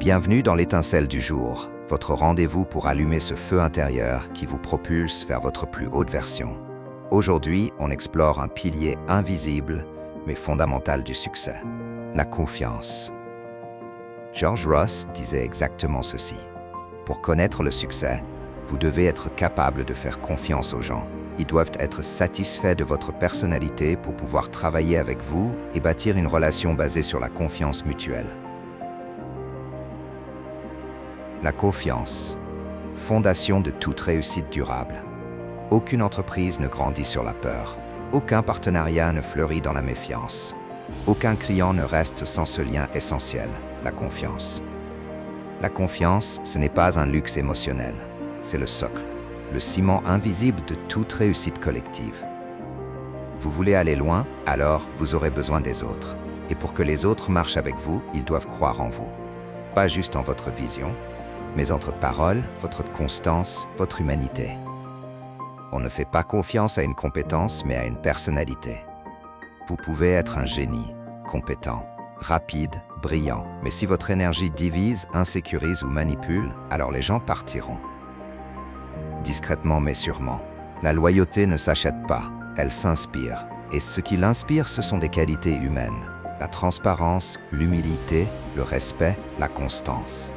Bienvenue dans l'étincelle du jour, votre rendez-vous pour allumer ce feu intérieur qui vous propulse vers votre plus haute version. Aujourd'hui, on explore un pilier invisible mais fondamental du succès, la confiance. George Ross disait exactement ceci. Pour connaître le succès, vous devez être capable de faire confiance aux gens. Ils doivent être satisfaits de votre personnalité pour pouvoir travailler avec vous et bâtir une relation basée sur la confiance mutuelle. La confiance, fondation de toute réussite durable. Aucune entreprise ne grandit sur la peur. Aucun partenariat ne fleurit dans la méfiance. Aucun client ne reste sans ce lien essentiel, la confiance. La confiance, ce n'est pas un luxe émotionnel, c'est le socle, le ciment invisible de toute réussite collective. Vous voulez aller loin, alors vous aurez besoin des autres. Et pour que les autres marchent avec vous, ils doivent croire en vous. Pas juste en votre vision, mais en votre parole, votre constance, votre humanité. On ne fait pas confiance à une compétence, mais à une personnalité. Vous pouvez être un génie, compétent, rapide, brillant, mais si votre énergie divise, insécurise ou manipule, alors les gens partiront. Discrètement mais sûrement, la loyauté ne s'achète pas, elle s'inspire. Et ce qui l'inspire, ce sont des qualités humaines. La transparence, l'humilité, le respect, la constance.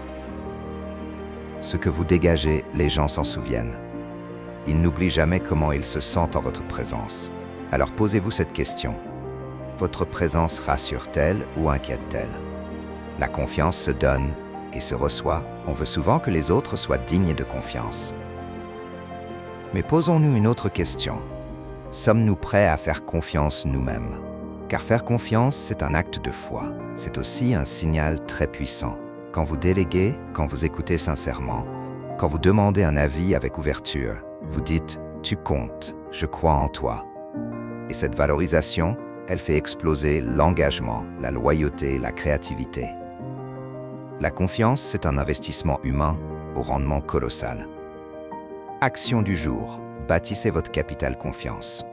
Ce que vous dégagez, les gens s'en souviennent. Ils n'oublient jamais comment ils se sentent en votre présence. Alors posez-vous cette question. Votre présence rassure-t-elle ou inquiète-t-elle? La confiance se donne et se reçoit. On veut souvent que les autres soient dignes de confiance. Mais posons-nous une autre question. Sommes-nous prêts à faire confiance nous-mêmes? Car faire confiance, c'est un acte de foi. C'est aussi un signal très puissant. Quand vous déléguez, quand vous écoutez sincèrement, quand vous demandez un avis avec ouverture, vous dites « tu comptes, je crois en toi ». Et cette valorisation, elle fait exploser l'engagement, la loyauté, la créativité. La confiance, c'est un investissement humain au rendement colossal. Action du jour, bâtissez votre capital confiance.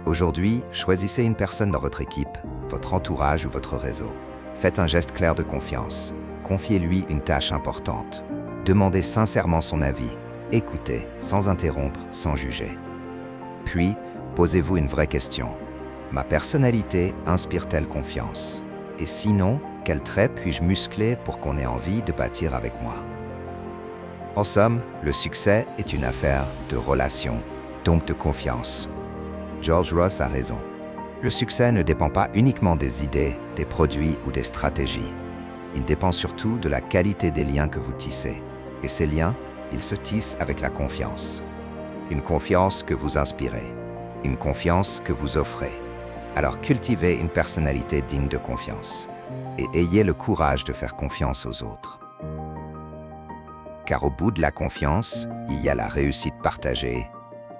Aujourd'hui, choisissez une personne dans votre équipe, votre entourage ou votre réseau. Faites un geste clair de confiance. Confiez-lui une tâche importante. Demandez sincèrement son avis. Écoutez, sans interrompre, sans juger. Puis, posez-vous une vraie question. Ma personnalité inspire-t-elle confiance? Et sinon, quels traits puis-je muscler pour qu'on ait envie de bâtir avec moi? En somme, le succès est une affaire de relations, donc de confiance. George Ross a raison. Le succès ne dépend pas uniquement des idées, des produits ou des stratégies. Il dépend surtout de la qualité des liens que vous tissez. Et ces liens, ils se tissent avec la confiance. Une confiance que vous inspirez. Une confiance que vous offrez. Alors cultivez une personnalité digne de confiance. Et ayez le courage de faire confiance aux autres. Car au bout de la confiance, il y a la réussite partagée,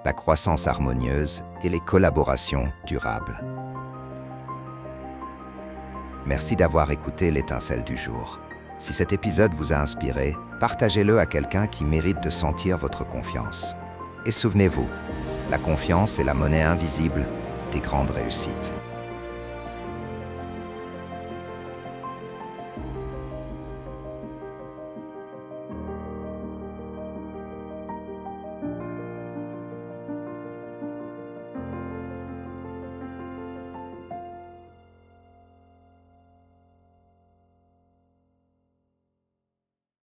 la croissance harmonieuse et les collaborations durables. Merci d'avoir écouté l'étincelle du jour. Si cet épisode vous a inspiré, partagez-le à quelqu'un qui mérite de sentir votre confiance. Et souvenez-vous, la confiance est la monnaie invisible des grandes réussites.